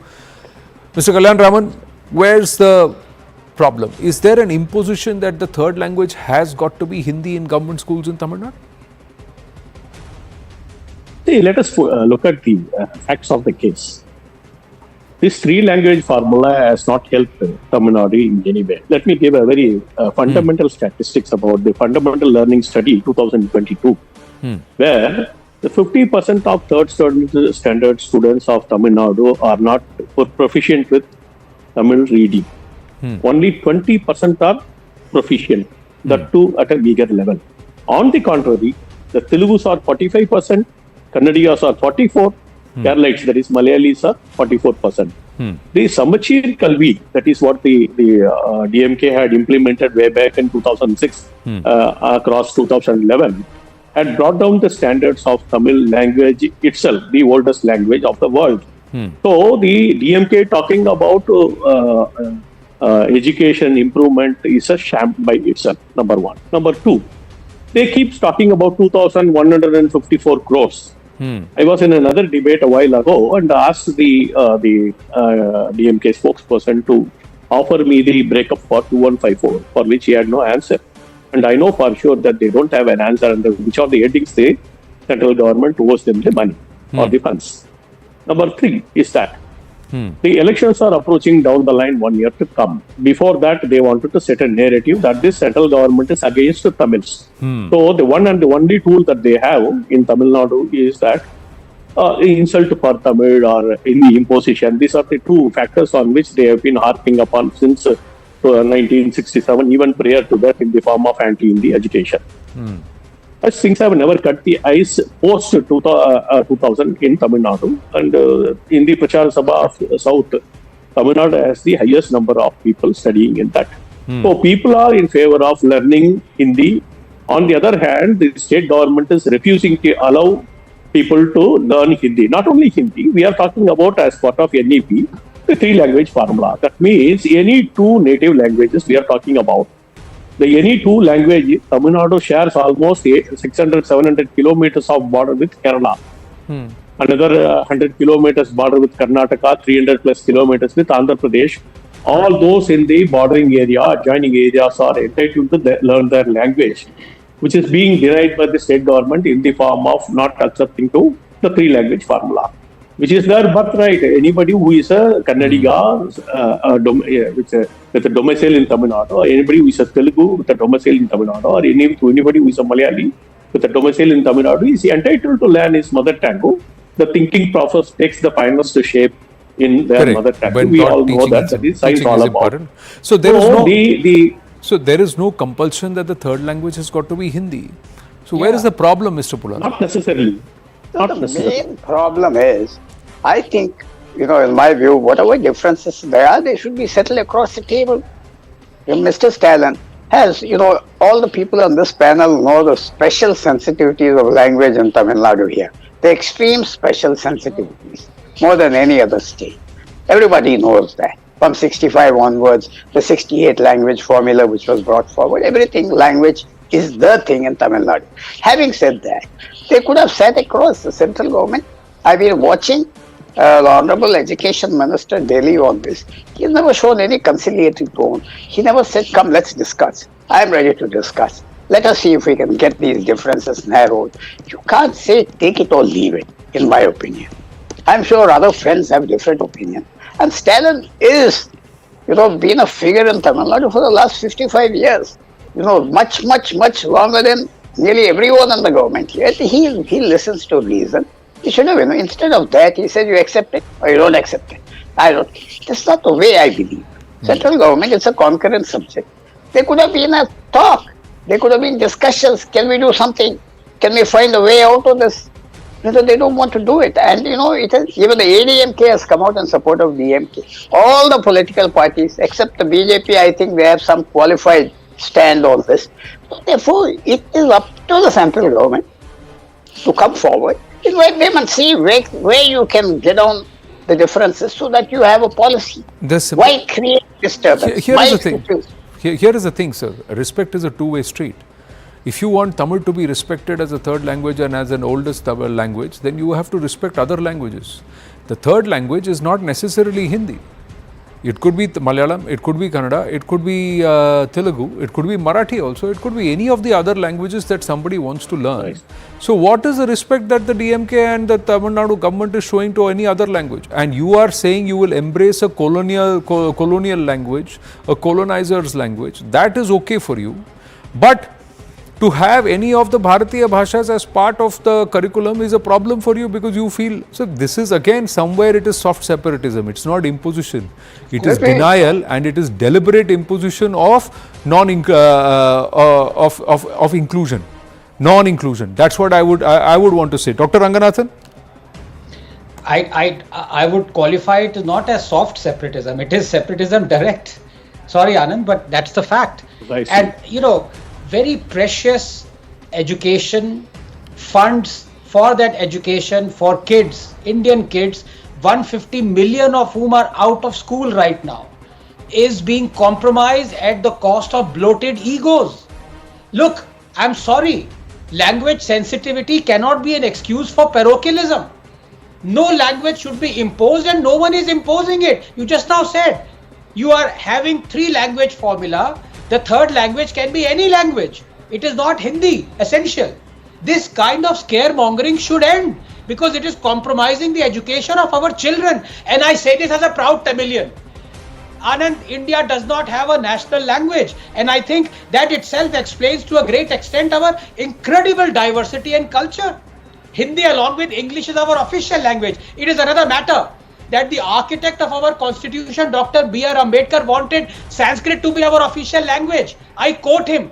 Mr. Kalyan Raman, where's the problem? Is there an imposition that the third language has got to be Hindi in government schools in Tamil Nadu? See, let us look at the facts of the case. This three-language formula has not helped Tamil Nadu in any way. Let me give a very fundamental statistics about the Fundamental Learning Study 2022, where the 50% of third standard students of Tamil Nadu are not proficient with Tamil reading. Only 20% are proficient, that too at a bigger level. On the contrary, the Telugus are 45%, Kannadiyas are 44%, Keralites, that is Malayalis, are 44%. The Samachir Kalvi, that is what the DMK had implemented way back in 2006 across 2011, had brought down the standards of Tamil language itself, the oldest language of the world. So the DMK talking about education improvement is a sham by itself, number one. Number two, they keep talking about 2,154 crores. I was in another debate a while ago and asked the DMK spokesperson to offer me the breakup for 2154, for which he had no answer. And I know for sure that they don't have an answer under which of the headings the central government owes them the money or the funds. Number three is that the elections are approaching down the line 1 year to come. Before that, they wanted to set a narrative that this central government is against the Tamils. So the one and the only tool that they have in Tamil Nadu is that insult for Tamil or any imposition. These are the two factors on which they have been harping upon since 1967, even prior to that in the form of anti-Hindi education. As things have never cut the ice post 2000 in Tamil Nadu, and in the Prachar Sabha of South, Tamil Nadu has the highest number of people studying in that. So people are in favor of learning Hindi. On the other hand, the state government is refusing to allow people to learn Hindi. Not only Hindi, we are talking about as part of NEP, the three-language formula. That means any two native languages we are talking about. The any two language, Tamil Nadu shares almost 600-700 kilometers of border with Kerala. Another 100 kilometers border with Karnataka, 300 plus kilometers with Andhra Pradesh. All those in the bordering area, adjoining areas are entitled to learn their language, which is being denied by the state government in the form of not accepting to the three-language formula, which is their birthright. Anybody who is a Kannadiga with a domicile in Tamil Nadu, or anybody who is a Telugu with a domicile in Tamil Nadu, or anybody who is a Malayali with a domicile in Tamil Nadu is entitled to learn his mother tongue. The thinking process takes the finest shape in their mother tongue. We all know that is science all about. So there so there is no compulsion that the third language has got to be Hindi. So where is the problem, Mr. Pulla? Not necessarily. The main problem is, I think in my view, whatever differences there are, they should be settled across the table. Mr. Stalin has, all the people on this panel know the special sensitivities of language in Tamil Nadu here. The extreme special sensitivities, more than any other state. Everybody knows that. From 65 onwards, the 68 language formula which was brought forward, everything language is the thing in Tamil Nadu. Having said that, they could have sat across the central government. I've been watching the Honorable Education Minister Delhi on this. He's never shown any conciliatory tone. He never said, come, let's discuss. I'm ready to discuss. Let us see if we can get these differences narrowed. You can't say take it or leave it, in my opinion. I'm sure other friends have different opinion. And Stalin is, been a figure in Tamil Nadu for the last 55 years. Much, much, much longer than nearly everyone in the government. Yet he listens to reason. He should have, instead of that, he said, you accept it or you don't accept it. I don't. That's not the way I believe. Central government is a concurrent subject. There could have been a talk. There could have been discussions. Can we do something? Can we find a way out of this? They don't want to do it. And, even the ADMK has come out in support of DMK. All the political parties, except the BJP, I think they have some qualified stand on this. Therefore, it is up to the central government to come forward, invite them and see where you can get on the differences so that you have a policy. Why create disturbance? Here is the thing, sir. Respect is a two-way street. If you want Tamil to be respected as a third language and as an oldest Tamil language, then you have to respect other languages. The third language is not necessarily Hindi. It could be Malayalam, it could be Kannada, it could be Telugu, it could be Marathi also, it could be any of the other languages that somebody wants to learn. Right. So what is the respect that the DMK and the Tamil Nadu government is showing to any other language? And you are saying you will embrace a colonial language, a colonizer's language. That is okay for you. But to have any of the Bharatiya Bhashas as part of the curriculum is a problem for you because you feel, so this is again somewhere it is soft separatism, it's not imposition. It is denial and it is deliberate imposition of inclusion, non-inclusion. That's what I would want to say. Dr. Ranganathan? I would qualify it not as soft separatism, it is separatism direct. Sorry Anand, but that's the fact. And very precious education funds for that education for kids, Indian kids, 150 million of whom are out of school right now, is being compromised at the cost of bloated egos. Look, I'm sorry, language sensitivity cannot be an excuse for parochialism. No language should be imposed and no one is imposing it. You just now said you are having 3 language formula. The third language can be any language. It is not Hindi, essential. This kind of scaremongering should end because it is compromising the education of our children. And I say this as a proud Tamilian. Anand, India does not have a national language. And I think that itself explains to a great extent our incredible diversity and culture. Hindi along with English is our official language. It is another matter that the architect of our constitution, Dr. B.R. Ambedkar, wanted Sanskrit to be our official language. I quote him,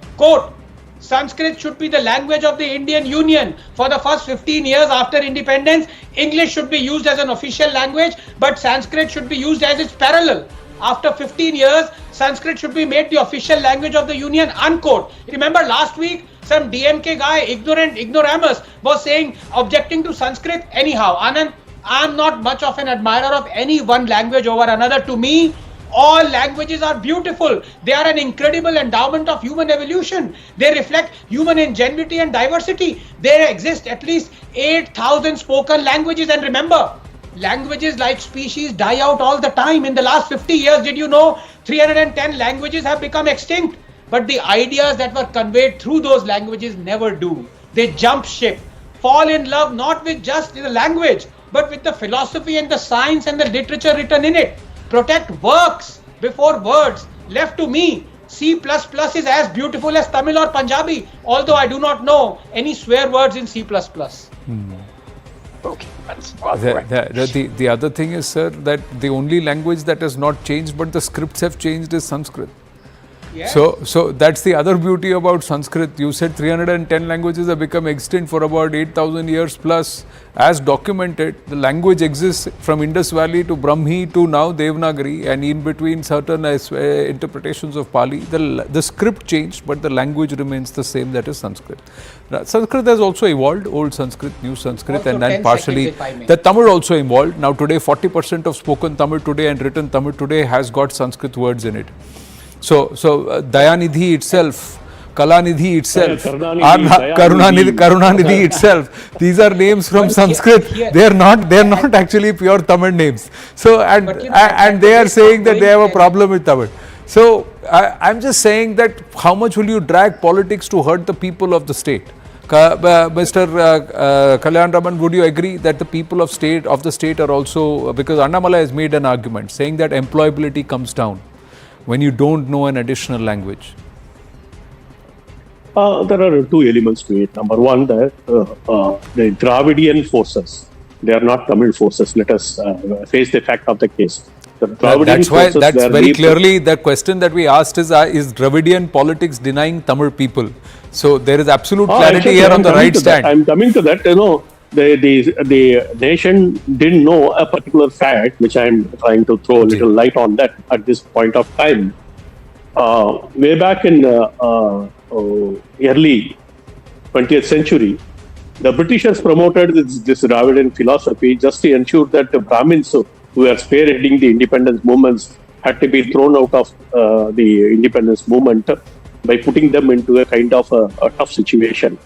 Sanskrit should be the language of the Indian Union. For the first 15 years after independence, English should be used as an official language, but Sanskrit should be used as its parallel. After 15 years, Sanskrit should be made the official language of the Union, unquote. Remember last week, some DMK guy, ignoramus, was saying, objecting to Sanskrit. Anyhow, Anand, I'm not much of an admirer of any one language over another. To me, all languages are beautiful. They are an incredible endowment of human evolution. They reflect human ingenuity and diversity. There exist at least 8,000 spoken languages. And remember, languages like species die out all the time. In the last 50 years, did you know 310 languages have become extinct? But the ideas that were conveyed through those languages never do. They jump ship, fall in love not with just the language, but with the philosophy and the science and the literature written in it. Protect works before words. Left to me, C++ is as beautiful as Tamil or Punjabi, although I do not know any swear words in C++. Okay, that's the other thing is, sir, that the only language that has not changed but the scripts have changed is Sanskrit. Yes. So that's the other beauty about Sanskrit. You said 310 languages have become extinct for about 8,000 years plus. As documented, the language exists from Indus Valley to Brahmi to now Devanagari, and in between certain interpretations of Pali. The script changed, but the language remains the same, that is Sanskrit. Sanskrit has also evolved, old Sanskrit, new Sanskrit, Also and then 10 partially seconds, if I may. the Tamil also evolved. Now today 40% of spoken Tamil today and written Tamil today has got Sanskrit words in it. So Dayanidhi itself, Kalanidhi itself, Karunanidhi itself, these are names from Sanskrit. They are not actually pure Tamil names. So and they are saying that they have a problem with Tamil. So I'm just saying that how much will you drag politics to hurt the people of the state? Mr. Kalyan Raman, would you agree that the people of the state are also, because Annamalai has made an argument saying that employability comes down when you don't know an additional language? There are two elements to it. Number one, the Dravidian forces, they are not Tamil forces. Let us face the fact of the case. That's very clearly the question that we asked is Dravidian politics denying Tamil people? So there is absolute clarity here on the right stand. I'm coming to that. The nation didn't know a particular fact, which I'm trying to throw a little light on that at this point of time. Way back in early 20th century, the Britishers promoted this Dravidian philosophy just to ensure that the Brahmins who were spearheading the independence movements had to be thrown out of the independence movement by putting them into a kind of a tough situation.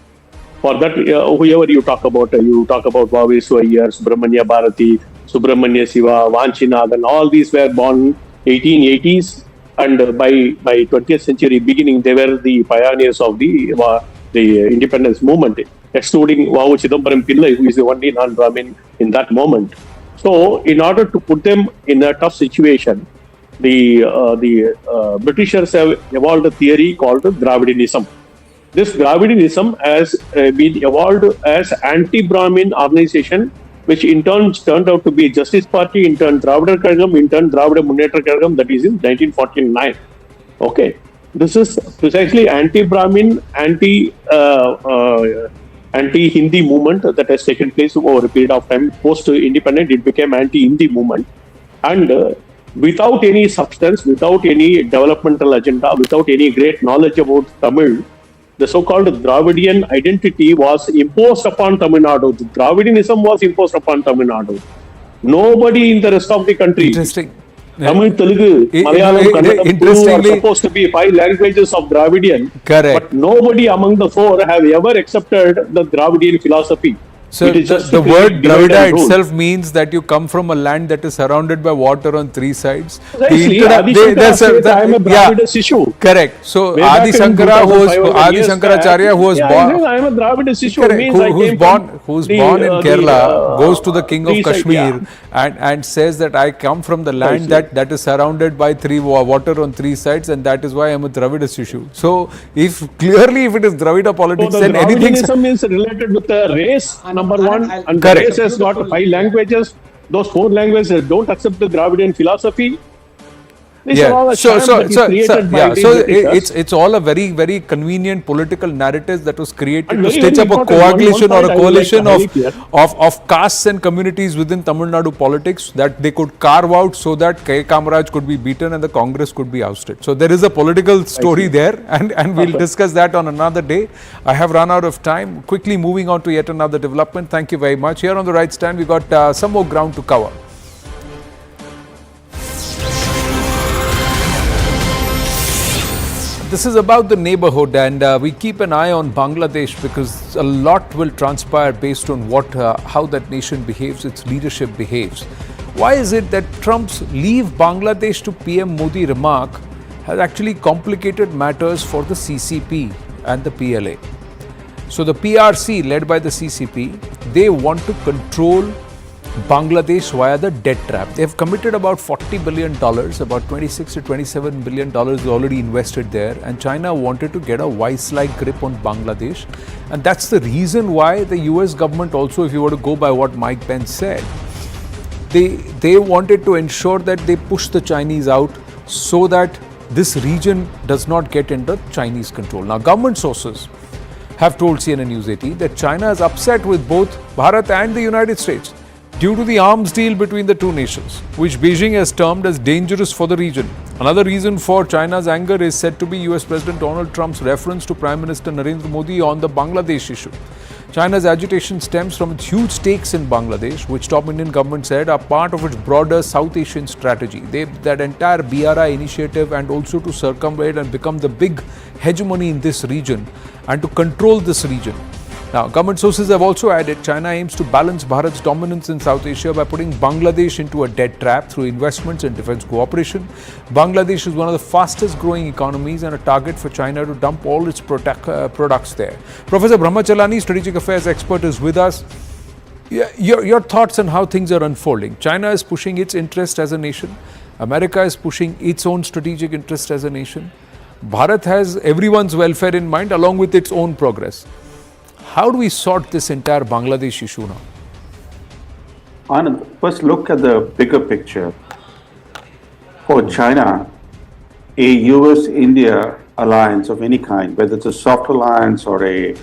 For that, whoever you talk about Vavesu Iyer, Subramanya Bharati, Subramanya Siva, Vanchinath, and all these were born 1880s, and by 20th century beginning, they were the pioneers of the independence movement, excluding Vavu Chidambaram Pillai, who is the only non-Brahmin in that moment. So, in order to put them in a tough situation, the Britishers have evolved a theory called Dravidianism. This Dravidianism has been evolved as anti-Brahmin organization, which in turn turned out to be Justice Party, in turn Dravida Kazhagam, in turn Dravida Munnetra Kazhagam, that is in 1949. Okay, this is precisely anti-Brahmin, anti-Hindi movement that has taken place over a period of time. Post-independent, it became anti-Hindi movement, and without any substance, without any developmental agenda, without any great knowledge about Tamil, the so-called Dravidian identity was imposed upon Tamil Nadu. The Dravidianism was imposed upon Tamil Nadu. Nobody in the rest of the country, Interesting. Tamil, Telugu, Malayalam, Kannada, are supposed to be 5 languages of Dravidian. Correct. But nobody among the 4 have ever accepted the Dravidian philosophy. So the word Dravida itself means that you come from a land that is surrounded by water on 3 sides. Precisely, Adi Shankara says I am a Dravida Sishu. Correct. So Adi Shankaracharya, who was born, I am a Dravida Sishu. who's born in Kerala, goes to the king of Kashmir and says that I come from the land that is surrounded by water on 3 sides, and that is why I am a Dravida Sishu. So if it is Dravida politics, then anything all a very, very convenient political narrative that was created to stitch up a coalition or a coalition of castes and communities within Tamil Nadu politics that they could carve out so that K. Kamaraj could be beaten and the Congress could be ousted. So there is a political story there, and we'll discuss that on another day. I have run out of time. Quickly moving on to yet another development. Thank you very much. Here on the right stand, we got some more ground to cover. This is about the neighborhood, and we keep an eye on Bangladesh because a lot will transpire based on how that nation behaves, its leadership behaves. Why is it that Trump's leave Bangladesh to PM Modi remark has actually complicated matters for the CCP and the PLA? So the PRC, led by the CCP, they want to control Bangladesh via the debt trap. They have committed about $40 billion, about $26 to $27 billion already invested there, and China wanted to get a vice-like grip on Bangladesh. And that's the reason why the US government also, if you were to go by what Mike Pence said, they wanted to ensure that they push the Chinese out so that this region does not get under Chinese control. Now, government sources have told CNN News 18 that China is upset with both Bharat and the United States due to the arms deal between the two nations, which Beijing has termed as dangerous for the region. Another reason for China's anger is said to be US President Donald Trump's reference to Prime Minister Narendra Modi on the Bangladesh issue. China's agitation stems from its huge stakes in Bangladesh, which top Indian government said are part of its broader South Asian strategy. That entire BRI initiative, and also to circumvent and become the big hegemony in this region and to control this region. Now, government sources have also added China aims to balance Bharat's dominance in South Asia by putting Bangladesh into a debt trap through investments and defense cooperation. Bangladesh is one of the fastest growing economies and a target for China to dump all its products there. Professor Brahmachalani, strategic affairs expert, is with us. Your thoughts on how things are unfolding. China is pushing its interest as a nation. America is pushing its own strategic interest as a nation. Bharat has everyone's welfare in mind along with its own progress. How do we sort this entire Bangladesh issue now? Anand, first look at the bigger picture. For China, a US-India alliance of any kind, whether it's a soft alliance or a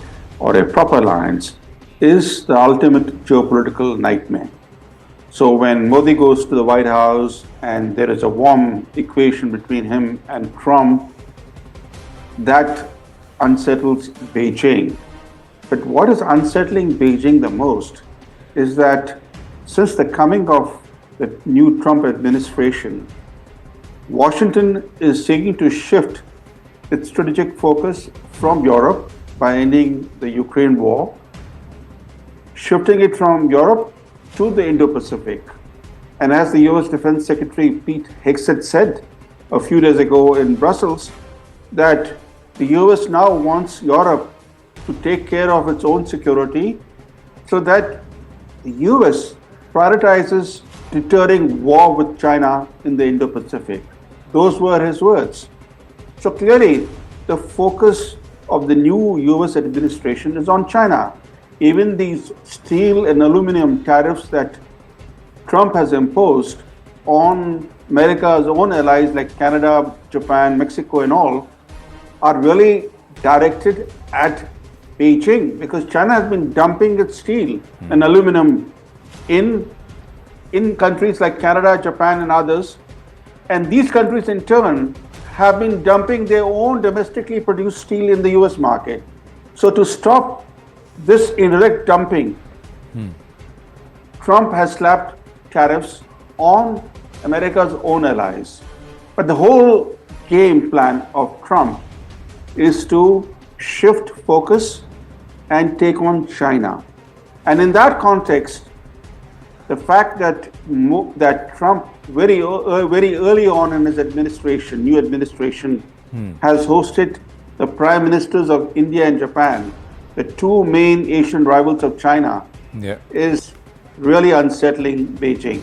proper alliance, is the ultimate geopolitical nightmare. So when Modi goes to the White House and there is a warm equation between him and Trump, that unsettles Beijing. But what is unsettling Beijing the most is that since the coming of the new Trump administration, Washington is seeking to shift its strategic focus from Europe by ending the Ukraine war, shifting it from Europe to the Indo-Pacific. And as the US Defense Secretary Pete Hegseth said a few days ago in Brussels, that the US now wants Europe to take care of its own security so that the US prioritizes deterring war with China in the Indo-Pacific. Those were his words. So clearly, the focus of the new US administration is on China. Even these steel and aluminum tariffs that Trump has imposed on America's own allies like Canada, Japan, Mexico and all are really directed at Beijing, because China has been dumping its steel and aluminum in countries like Canada, Japan and others. And these countries in turn have been dumping their own domestically produced steel in the US market. So to stop this indirect dumping, Trump has slapped tariffs on America's own allies. But the whole game plan of Trump is to shift focus and take on China. And in that context, the fact that Trump very early on in his new administration, has hosted the prime ministers of India and Japan, the two main Asian rivals of China, is really unsettling Beijing.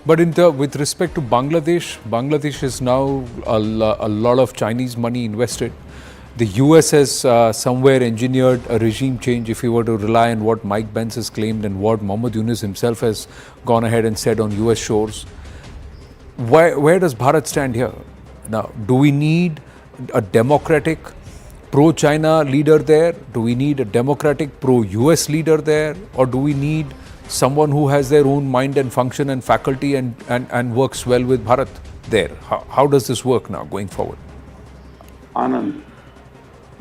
But with respect to Bangladesh, Bangladesh is now a lot of Chinese money invested. The US has somewhere engineered a regime change, if you were to rely on what Mike Pence has claimed and what Mohammad Yunus himself has gone ahead and said on US shores. Where does Bharat stand here? Now, do we need a democratic pro-China leader there? Do we need a democratic pro-US leader there? Or do we need someone who has their own mind and function and faculty and works well with Bharat there? How does this work now going forward? Anand,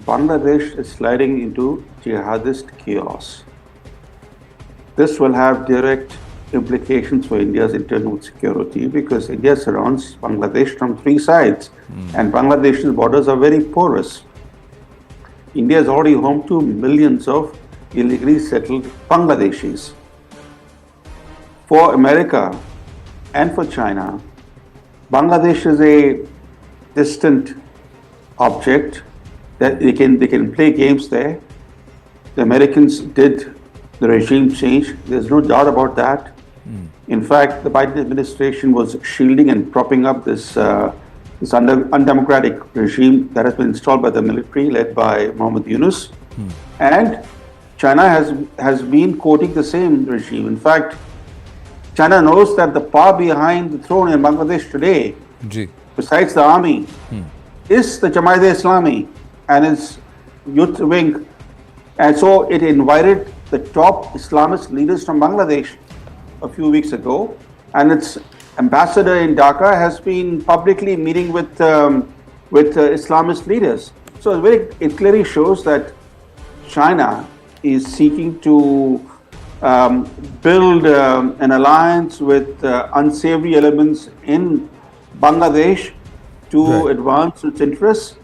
Bangladesh is sliding into jihadist chaos. This will have direct implications for India's internal security because India surrounds Bangladesh from three sides and Bangladesh's borders are very porous. India is already home to millions of illegally settled Bangladeshis. For America and for China, Bangladesh is a distant object that they can play games there. The Americans did the regime change. There's no doubt about that. In fact, the Biden administration was shielding and propping up this undemocratic regime that has been installed by the military led by Mohammad Yunus. And China has been quoting the same regime. In fact, China knows that the power behind the throne in Bangladesh today besides the army, is the Jamaat-e-Islami and its youth wing. And so it invited the top Islamist leaders from Bangladesh a few weeks ago, and its ambassador in Dhaka has been publicly meeting with Islamist leaders. So it clearly shows that China is seeking to build an alliance with unsavory elements in Bangladesh to advance its interests.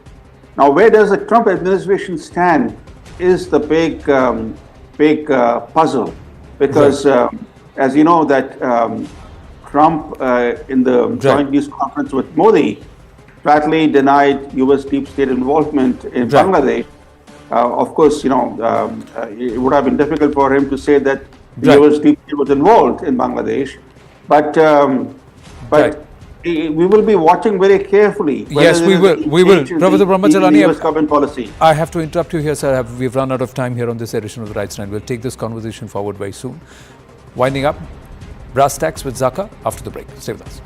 Now, where does the Trump administration stand is the big puzzle, because as you know that Trump in the joint news conference with Modi flatly denied US deep state involvement in Bangladesh. Of course, it would have been difficult for him to say that the US deep state was involved in Bangladesh, but we will be watching very carefully. Yes, we will. Professor Brahmacharani, US government policy. I have to interrupt you here, sir. We've run out of time here on this edition of The Right Stand. We'll take this conversation forward very soon. Winding up, brass tacks with Zaka after the break. Stay with us.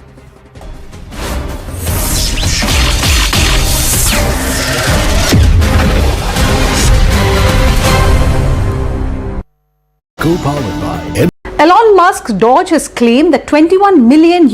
Co-powered by Elon Musk's DOGE has claimed that $21 million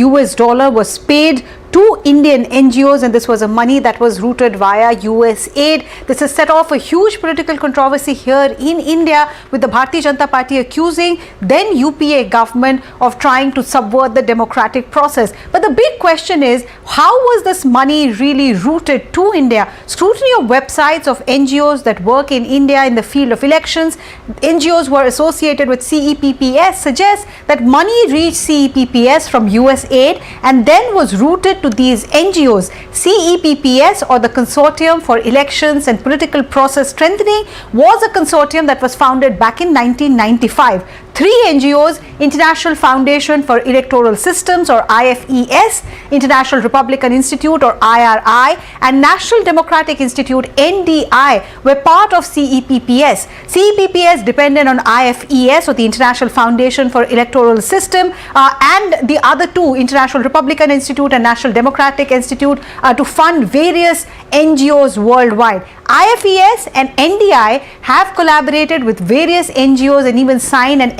was paid to Indian NGOs, and this was a money that was routed via USAID. This has set off a huge political controversy here in India, with the Bharatiya Janata Party accusing then UPA government of trying to subvert the democratic process. But the big question is, how was this money really routed to India? Scrutiny of websites of NGOs that work in India in the field of elections, NGOs who are associated with CEPPS, suggests that money reached CEPPS from USAID and then was routed to these NGOs. CEPPS, or the Consortium for Elections and Political Process Strengthening, was a consortium that was founded back in 1995. Three NGOs, International Foundation for Electoral Systems, or IFES, International Republican Institute, or IRI, and National Democratic Institute, NDI, were part of CEPPS. CEPPS depended on IFES, or the International Foundation for Electoral System, and the other two, International Republican Institute and National Democratic Institute, to fund various NGOs worldwide. IFES and NDI have collaborated with various NGOs and even signed an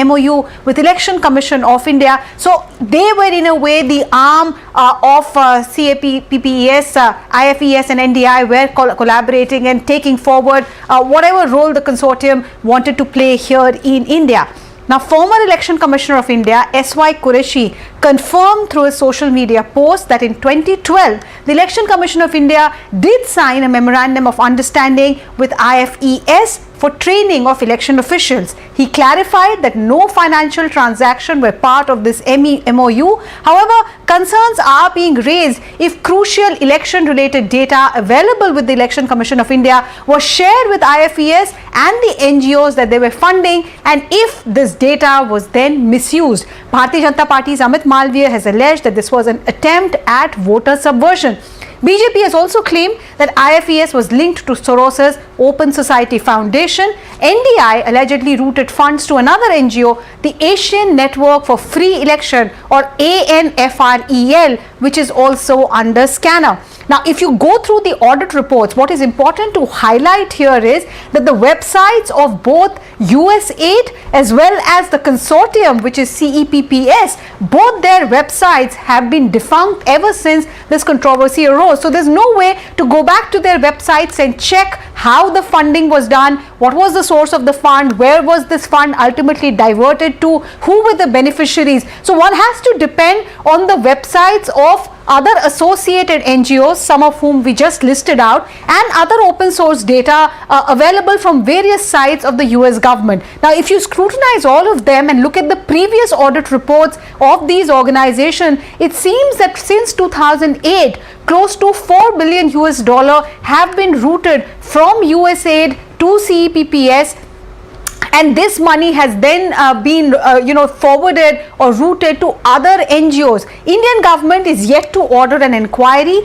MOU with Election Commission of India. So they were in a way the arm of CEPPS, IFES and NDI were collaborating and taking forward whatever role the consortium wanted to play here in India. Now, former Election Commissioner of India, S.Y. Qureshi, confirmed through a social media post that in 2012, the Election Commission of India did sign a memorandum of understanding with IFES for training of election officials. He clarified that no financial transaction were part of this MOU. However, concerns are being raised if crucial election-related data available with the Election Commission of India was shared with IFES and the NGOs that they were funding, and if this data was then misused. Bharatiya Janata Party's Amit Malviya has alleged that this was an attempt at voter subversion. BJP has also claimed that IFES was linked to Soros's Open Society Foundation. NDI allegedly routed funds to another NGO, the Asian Network for Free Election, or ANFREL, which is also under scanner. Now, if you go through the audit reports, what is important to highlight here is that the websites of both USAID as well as the consortium, which is CEPPS, both their websites have been defunct ever since this controversy arose. So there's no way to go back to their websites and check how the funding was done, what was the source of the fund, where was this fund ultimately diverted to, who were the beneficiaries. So one has to depend on the websites of other associated NGOs, some of whom we just listed out, and other open source data available from various sites of the US government. Now, if you scrutinize all of them and look at the previous audit reports of these organizations, it seems that since 2008, close to $4 billion have been routed from USAID to CEPPS, and this money has then been forwarded or routed to other NGOs. Indian government is yet to order an inquiry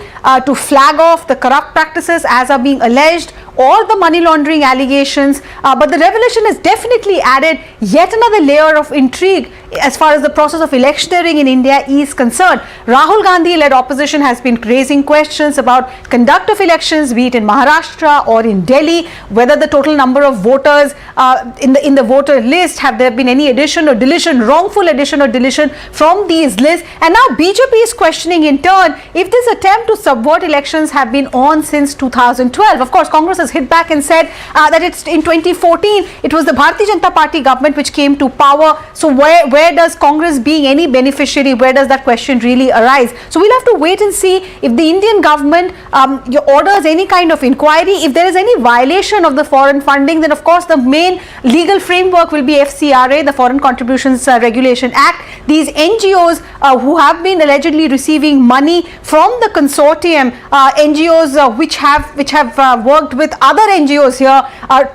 to flag off the corrupt practices as are being alleged, or the money laundering allegations, but the revelation has definitely added yet another layer of intrigue as far as the process of electioneering in India is concerned. Rahul Gandhi-led opposition has been raising questions about conduct of elections, be it in Maharashtra or in Delhi, whether the total number of voters in the voter list, have there been any addition or deletion, wrongful addition or deletion from these lists. And now BJP is questioning in turn if this attempt to subvert elections have been on since 2012. Of course, Congress has hit back and said that it's in 2014 it was the Bharatiya Janata Party government which came to power. So where does Congress, being any beneficiary, where does that question really arise? So we'll have to wait and see if the Indian government orders any kind of inquiry. If there is any violation of the foreign funding, then of course the main legal framework will be FCRA, the Foreign Contributions Regulation Act. These NGOs who have been allegedly receiving money from the consortium, NGOs which have worked with other NGOs here,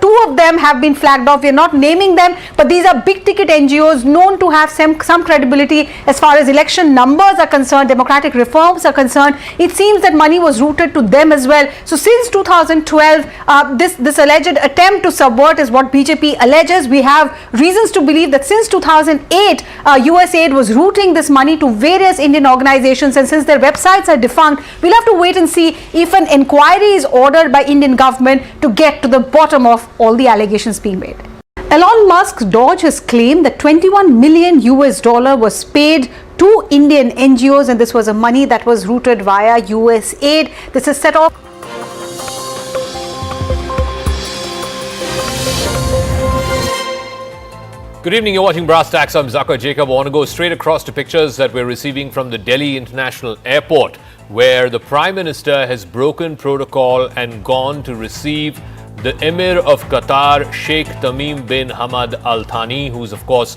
two of them have been flagged off. We are not naming them, but these are big ticket NGOs known to have some credibility as far as election numbers are concerned, democratic reforms are concerned. It seems that money was routed to them as well. So since 2012, this alleged attempt to subvert is what BJP alleges. We have reasons to believe that since 2008, USAID was routing this money to various Indian organizations, and since their websites are defunct, we'll have to wait and see if an inquiry is ordered by Indian government to get to the bottom of all the allegations being made. Elon Musk's DOGE has claimed that 21 million US dollar was paid to Indian NGOs, and this was a money that was routed via USAID. This is set off. Good evening, you're watching Brass Tacks. I'm Zakir Jacob. I want to go straight across to pictures that we're receiving from the Delhi International Airport, where the Prime Minister has broken protocol and gone to receive the Emir of Qatar, Sheikh Tamim bin Hamad Al Thani, who's of course